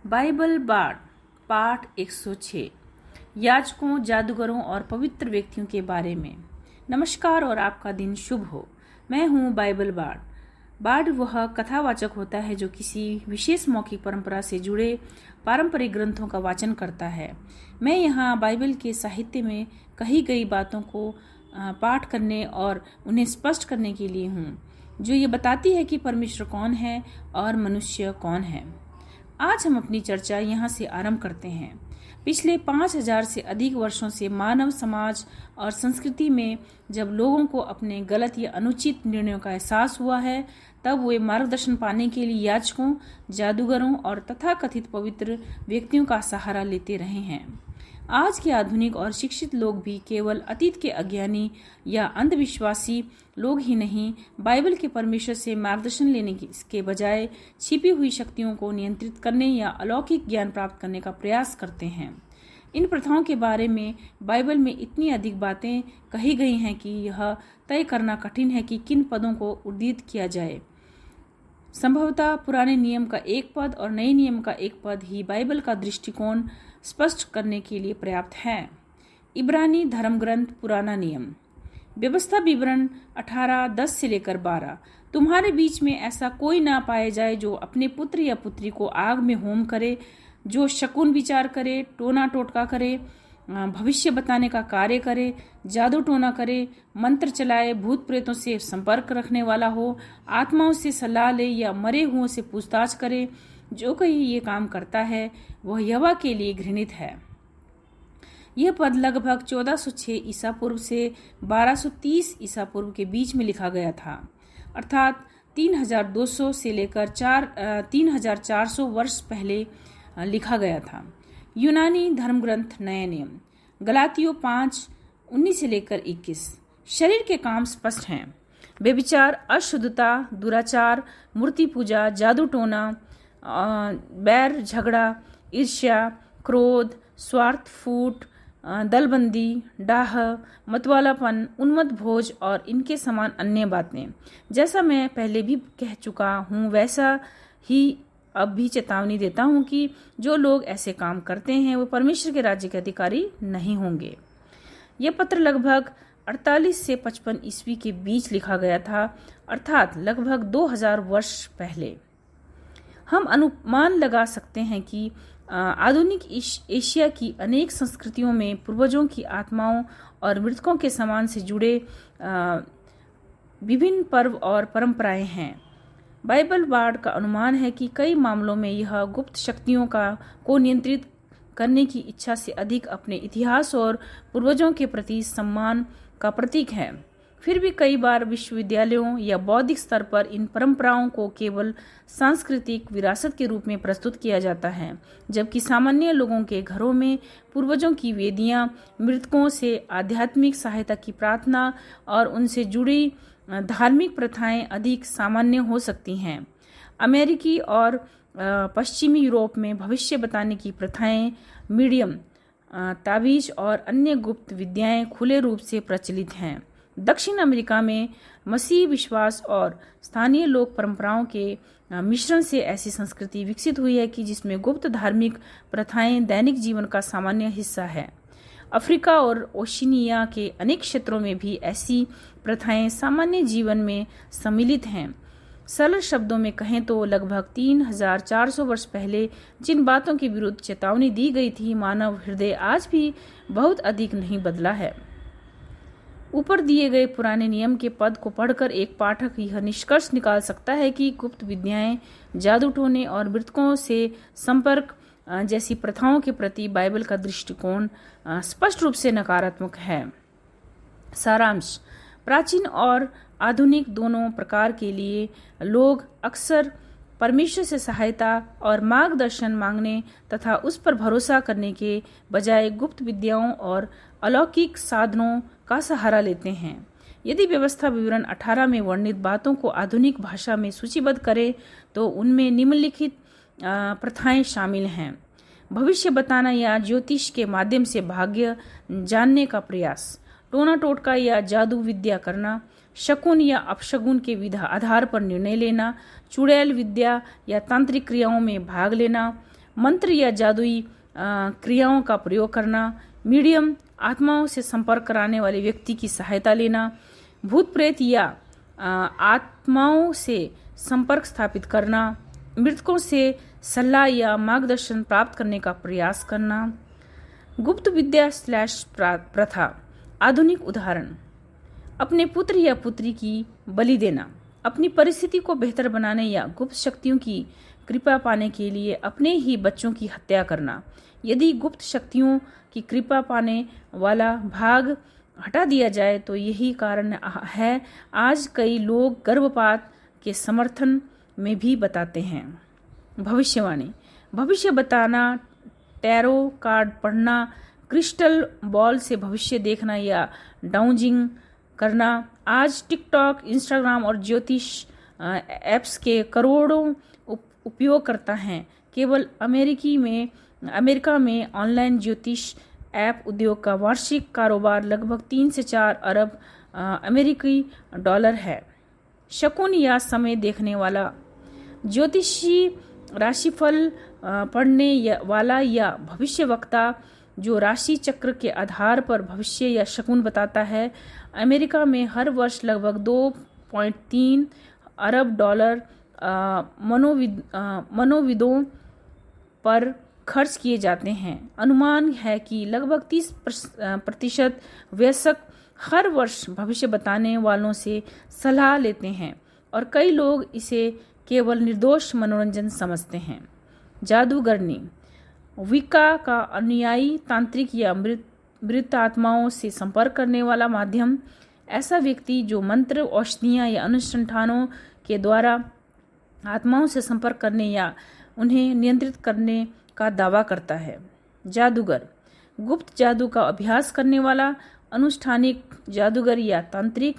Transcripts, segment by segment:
Bible बाड़ पाठ 106 याजकों, जादूगरों और पवित्र व्यक्तियों के बारे में। नमस्कार और आपका दिन शुभ हो। मैं हूँ बाइबल बाड़। बाड़ वह कथावाचक होता है जो किसी विशेष मौखिक परंपरा से जुड़े पारंपरिक ग्रंथों का वाचन करता है। मैं यहाँ बाइबल के साहित्य में कही गई बातों को पाठ करने और उन्हें स्पष्ट करने के लिए हूँ, जो ये बताती है कि परमेश्वर कौन है और मनुष्य कौन है। आज हम अपनी चर्चा यहाँ से आरंभ करते हैं। पिछले 5000 से अधिक वर्षों से मानव समाज और संस्कृति में जब लोगों को अपने गलत या अनुचित निर्णयों का एहसास हुआ है, तब वे मार्गदर्शन पाने के लिए याजकों, जादूगरों और तथाकथित पवित्र व्यक्तियों का सहारा लेते रहे हैं। आज के आधुनिक और शिक्षित लोग भी केवल अतीत के अज्ञानी या अंधविश्वासी लोग ही नहीं, बाइबल के परमेश्वर से मार्गदर्शन लेने के बजाय छिपी हुई शक्तियों को नियंत्रित करने या अलौकिक ज्ञान प्राप्त करने का प्रयास करते हैं। इन प्रथाओं के बारे में बाइबल में इतनी अधिक बातें कही गई हैं कि यह तय करना कठिन है कि किन पदों को उद्धृत किया जाए। संभवतः पुराने नियम का एक पद और नए नियम का एक पद ही बाइबल का दृष्टिकोण स्पष्ट करने के लिए पर्याप्त है। इब्रानी धर्म ग्रंथ पुराना नियम व्यवस्था विवरण 18:10 से लेकर 12। तुम्हारे बीच में ऐसा कोई ना पाया जाए जो अपने पुत्र या पुत्री को आग में होम करे, जो शकुन विचार करे, टोना टोटका करे, भविष्य बताने का कार्य करे, जादू टोना करे, मंत्र चलाए, भूत प्रेतों से संपर्क रखने वाला हो, आत्माओं से सलाह ले या मरे हुओं से पूछताछ करे। जो कोई ये काम करता है वह यहोवा के लिए घृणित है। यह पद लगभग 1406 ईसा पूर्व से 1230 ईसा पूर्व के बीच में लिखा गया था, अर्थात 3200 से लेकर 3400 वर्ष पहले लिखा गया था। यूनानी धर्म ग्रंथ नया नियम गलातियों 5:19 से लेकर 21। शरीर के काम स्पष्ट हैं: व्यभिचार, अशुद्धता, दुराचार, मूर्ति पूजा, जादू टोना, बैर, झगड़ा, ईर्ष्या, क्रोध, स्वार्थ, फूट, दलबंदी, डाह, मतवालापन, उन्मत्त भोज और इनके समान अन्य बातें। जैसा मैं पहले भी कह चुका हूँ, वैसा ही अब भी चेतावनी देता हूँ कि जो लोग ऐसे काम करते हैं वो परमेश्वर के राज्य के अधिकारी नहीं होंगे। यह पत्र लगभग 48 से 55 ईस्वी के बीच लिखा गया था, अर्थात लगभग 2000 वर्ष पहले। हम अनुमान लगा सकते हैं कि आधुनिक एशिया की अनेक संस्कृतियों में पूर्वजों की आत्माओं और मृतकों के समान से जुड़े विभिन्न पर्व और परंपराएं हैं। बाइबल बाड़ का अनुमान है कि कई मामलों में यह गुप्त शक्तियों को नियंत्रित करने की इच्छा से अधिक अपने इतिहास और पूर्वजों के प्रति सम्मान का प्रतीक है। फिर भी कई बार विश्वविद्यालयों या बौद्धिक स्तर पर इन परंपराओं को केवल सांस्कृतिक विरासत के रूप में प्रस्तुत किया जाता है, जबकि सामान्य लोगों के घरों में पूर्वजों की वेदियां, मृतकों से आध्यात्मिक सहायता की प्रार्थना और उनसे जुड़ी धार्मिक प्रथाएं अधिक सामान्य हो सकती हैं। अमेरिकी और पश्चिमी यूरोप में भविष्य बताने की प्रथाएं, मीडियम, ताबीज और अन्य गुप्त विद्याएं खुले रूप से प्रचलित हैं। दक्षिण अमेरिका में मसीह विश्वास और स्थानीय लोक परंपराओं के मिश्रण से ऐसी संस्कृति विकसित हुई है कि जिसमें गुप्त धार्मिक प्रथाएं दैनिक जीवन का सामान्य हिस्सा है। अफ्रीका और ओशिनिया के अनेक क्षेत्रों में भी ऐसी प्रथाएं सामान्य जीवन में सम्मिलित हैं। सरल शब्दों में कहें तो लगभग 3400 वर्ष पहले जिन बातों के विरुद्ध चेतावनी दी गई थी, मानव हृदय आज भी बहुत अधिक नहीं बदला है। ऊपर दिए गए पुराने नियम के पद को पढ़कर एक पाठक यह निष्कर्ष निकाल सकता है कि गुप्त विद्याएं, जादू टोने और मृतकों से संपर्क जैसी प्रथाओं के प्रति बाइबल का दृष्टिकोण स्पष्ट रूप से नकारात्मक है। सारांश: प्राचीन और आधुनिक दोनों प्रकार के लिए लोग अक्सर परमेश्वर से सहायता और मार्गदर्शन मांगने तथा उस पर भरोसा करने के बजाय गुप्त विद्याओं और अलौकिक साधनों का सहारा लेते हैं। यदि व्यवस्था विवरण 18 में वर्णित बातों को आधुनिक भाषा में सूचीबद्ध करें तो उनमें निम्नलिखित प्रथाएं शामिल हैं: भविष्य बताना या ज्योतिष के माध्यम से भाग्य जानने का प्रयास, टोना टोटका या जादू विद्या करना, शकुन या अपशगुन के आधार पर निर्णय लेना, चुड़ैल विद्या या तांत्रिक क्रियाओं में भाग लेना, मंत्र या जादुई क्रियाओं का प्रयोग करना, मीडियम, आत्माओं से संपर्क कराने वाले व्यक्ति की सहायता लेना, भूत प्रेत या आत्माओं से संपर्क स्थापित करना, मृतकों से सलाह या मार्गदर्शन प्राप्त करने का प्रयास करना। गुप्त विद्या / प्रथा। आधुनिक उदाहरण: अपने पुत्र या पुत्री की बलि देना, अपनी परिस्थिति को बेहतर बनाने या गुप्त शक्तियों की कृपा पाने के लिए अपने ही बच्चों की हत्या करना। यदि गुप्त शक्तियों की कृपा पाने वाला भाग हटा दिया जाए तो यही कारण है आज कई लोग गर्भपात के समर्थन में भी बताते हैं। भविष्यवाणी, भविष्य बताना, टैरो कार्ड पढ़ना, क्रिस्टल बॉल से भविष्य देखना या डाउजिंग करना। आज टिकटॉक, इंस्टाग्राम और ज्योतिष ऐप्स के करोड़ों उपयोगकर्ता हैं। केवल अमेरिका में ऑनलाइन ज्योतिष ऐप उद्योग का वार्षिक कारोबार लगभग 3 से 4 अरब अमेरिकी डॉलर है। शकुन या समय देखने वाला, ज्योतिषी, राशिफल पढ़ने वाला या भविष्यवक्ता जो राशि चक्र के आधार पर भविष्य या शकुन बताता है। अमेरिका में हर वर्ष लगभग 2.3 अरब डॉलर मनोविदों पर खर्च किए जाते हैं। अनुमान है कि लगभग 30% वयस्क हर वर्ष भविष्य बताने वालों से सलाह लेते हैं और कई लोग इसे केवल निर्दोष मनोरंजन समझते हैं। जादूगरनी, विका का अनुयायी, तांत्रिक या मृत आत्माओं से संपर्क करने वाला माध्यम। ऐसा व्यक्ति जो मंत्र, औषधियां या अनुष्ठानों के द्वारा आत्माओं से संपर्क करने या उन्हें नियंत्रित करने का दावा करता है। जादूगर, गुप्त जादू का अभ्यास करने वाला, अनुष्ठानिक जादूगर या तांत्रिक।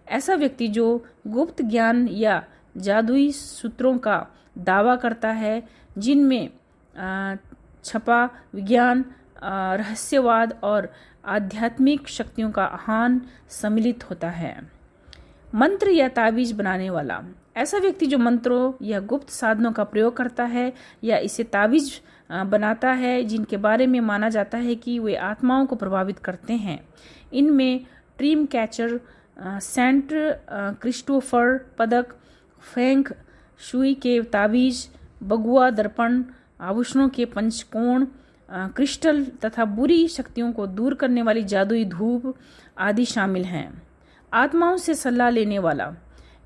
ऐसा व्यक्ति जो गुप्त ज्ञान या जादुई सूत्रों का दावा करता है जिनमें छपा विज्ञान, रहस्यवाद और आध्यात्मिक शक्तियों का आह्वान सम्मिलित होता है। मंत्र या ताबीज बनाने वाला, ऐसा व्यक्ति जो मंत्रों या गुप्त साधनों का प्रयोग करता है या इसे ताबीज बनाता है जिनके बारे में माना जाता है कि वे आत्माओं को प्रभावित करते हैं। इनमें ड्रीम कैचर, सेंट क्रिस्टोफर पदक, फेंग शुई के ताबीज, बगुआ दर्पण, आभूषणों के पंचकोण, क्रिस्टल तथा बुरी शक्तियों को दूर करने वाली जादुई धूप आदि शामिल हैं। आत्माओं से सलाह लेने वाला,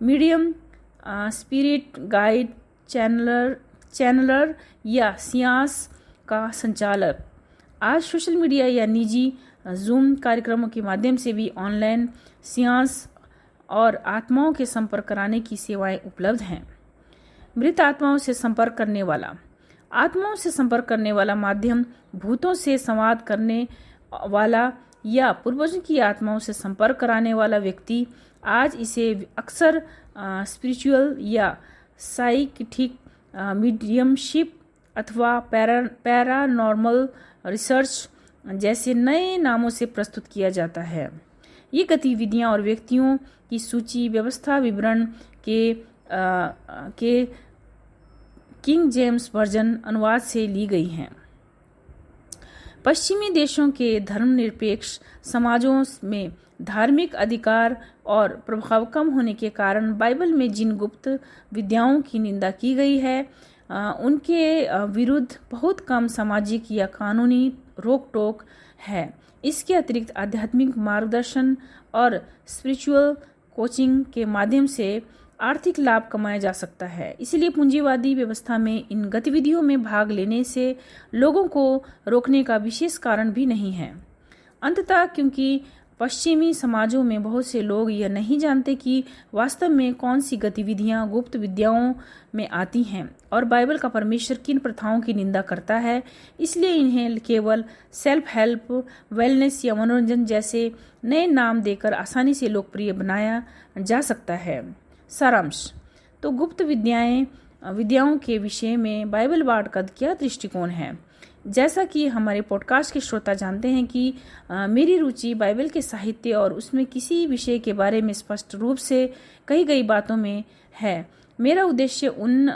मीडियम, स्पिरिट गाइड, चैनलर या सियांस का संचालक। आज सोशल मीडिया या निजी जूम कार्यक्रमों के माध्यम से भी ऑनलाइन सियांस और आत्माओं के संपर्क कराने की सेवाएं उपलब्ध हैं। मृत आत्माओं से संपर्क करने वाला, आत्माओं से संपर्क करने वाला माध्यम भूतों से संवाद करने वाला या पूर्वजों की आत्माओं से संपर्क कराने वाला व्यक्ति। आज इसे अक्सर स्पिरिचुअल या साइकिक मीडियमशिप अथवा पैरानॉर्मल रिसर्च जैसे नए नामों से प्रस्तुत किया जाता है। ये गतिविधियां और व्यक्तियों की सूची व्यवस्था विवरण के किंग जेम्स वर्जन अनुवाद से ली गई हैं। पश्चिमी देशों के धर्मनिरपेक्ष समाजों में धार्मिक अधिकार और प्रभाव कम होने के कारण बाइबल में जिन गुप्त विद्याओं की निंदा की गई है उनके विरुद्ध बहुत कम सामाजिक या कानूनी रोक टोक है। इसके अतिरिक्त आध्यात्मिक मार्गदर्शन और स्पिरिचुअल कोचिंग के माध्यम से आर्थिक लाभ कमाया जा सकता है। इसलिए पूंजीवादी व्यवस्था में इन गतिविधियों में भाग लेने से लोगों को रोकने का विशेष कारण भी नहीं है। अंततः क्योंकि पश्चिमी समाजों में बहुत से लोग यह नहीं जानते कि वास्तव में कौन सी गतिविधियां गुप्त विद्याओं में आती हैं और बाइबल का परमेश्वर किन प्रथाओं की निंदा करता है, इसलिए इन्हें केवल सेल्फ हेल्प, वेलनेस या मनोरंजन जैसे नए नाम देकर आसानी से लोकप्रिय बनाया जा सकता है। सारांश, तो गुप्त विद्याओं के विषय में बाइबल बार्ड का क्या दृष्टिकोण है। जैसा कि हमारे पॉडकास्ट के श्रोता जानते हैं कि मेरी रुचि बाइबल के साहित्य और उसमें किसी विषय के बारे में स्पष्ट रूप से कही गई बातों में है। मेरा उद्देश्य उन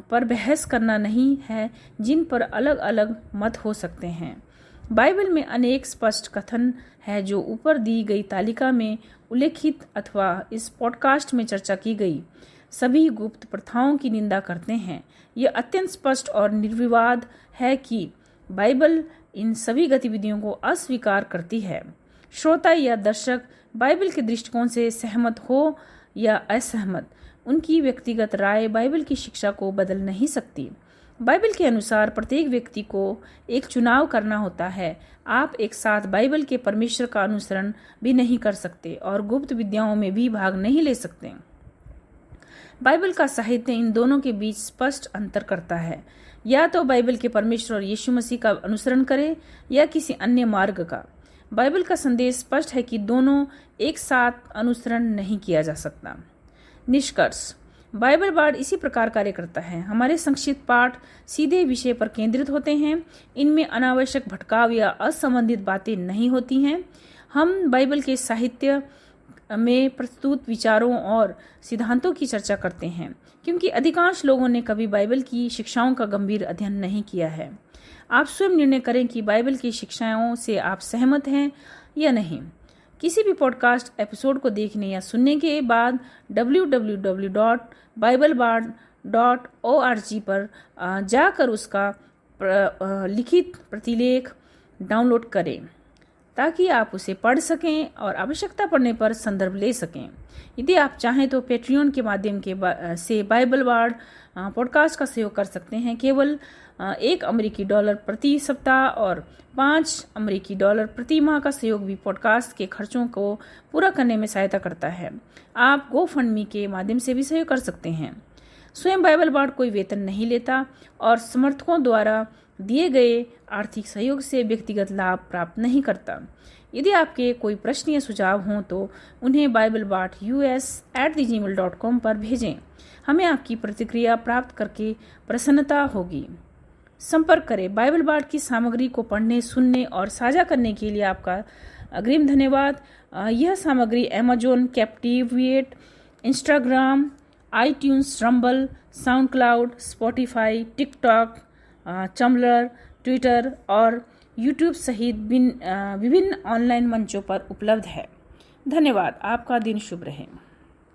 पर बहस करना नहीं है, जिन पर अलग अलग मत हो सकते हैं। बाइबल में अनेक स्पष्ट कथन है जो ऊपर दी गई तालिका में उल्लेखित अथवा इस पॉडकास्ट में चर्चा की गई सभी गुप्त प्रथाओं की निंदा करते हैं। यह अत्यंत स्पष्ट और निर्विवाद है कि बाइबल इन सभी गतिविधियों को अस्वीकार करती है। श्रोता या दर्शक बाइबल के दृष्टिकोण से सहमत हो या असहमत, उनकी व्यक्तिगत राय बाइबल की शिक्षा को बदल नहीं सकती। बाइबल के अनुसार प्रत्येक व्यक्ति को एक चुनाव करना होता है। आप एक साथ बाइबल के परमेश्वर का अनुसरण भी नहीं कर सकते और गुप्त विद्याओं में भी भाग नहीं ले सकते। बाइबल का साहित्य इन दोनों के बीच स्पष्ट अंतर करता है। या तो बाइबल के परमेश्वर और यीशु मसीह का अनुसरण करें या किसी अन्य मार्ग का। बाइबल का संदेश स्पष्ट है कि दोनों एक साथ अनुसरण नहीं किया जा सकता। निष्कर्ष, बाइबल बाड़ इसी प्रकार कार्य करता है। हमारे संक्षिप्त पाठ सीधे विषय पर केंद्रित होते हैं। इनमें अनावश्यक भटकाव या असंबंधित बातें नहीं होती हैं। हम बाइबल के साहित्य में प्रस्तुत विचारों और सिद्धांतों की चर्चा करते हैं, क्योंकि अधिकांश लोगों ने कभी बाइबल की शिक्षाओं का गंभीर अध्ययन नहीं किया है। आप स्वयं निर्णय करें कि बाइबल की शिक्षाओं से आप सहमत हैं या नहीं। किसी भी पॉडकास्ट एपिसोड को देखने या सुनने के बाद www.biblebard.org पर जाकर उसका लिखित प्रतिलेख डाउनलोड करें ताकि आप उसे पढ़ सकें और आवश्यकता पड़ने पर संदर्भ ले सकें। यदि आप चाहें तो पेट्रियन के माध्यम से बाइबल बाड़ पॉडकास्ट का सहयोग कर सकते हैं। केवल $1 प्रति सप्ताह और $5 प्रति माह का सहयोग भी पॉडकास्ट के खर्चों को पूरा करने में सहायता करता है। आप GoFundMe के माध्यम से भी सहयोग कर सकते हैं। स्वयं बाइबल बाड़ कोई वेतन नहीं लेता और समर्थकों द्वारा दिए गए आर्थिक सहयोग से व्यक्तिगत लाभ प्राप्त नहीं करता। यदि आपके कोई प्रश्न या सुझाव हों तो उन्हें biblebard@gmail.com पर भेजें। हमें आपकी प्रतिक्रिया प्राप्त करके प्रसन्नता होगी। संपर्क करें। बाइबल बाड़ की सामग्री को पढ़ने, सुनने और साझा करने के लिए आपका अग्रिम धन्यवाद। यह सामग्री Amazon, Captivate, Instagram, iTunes, Rumble, SoundCloud, Spotify, TikTok, Tumblr, Twitter और यूट्यूब सहित विभिन्न ऑनलाइन मंचों पर उपलब्ध है। धन्यवाद। आपका दिन शुभ रहे।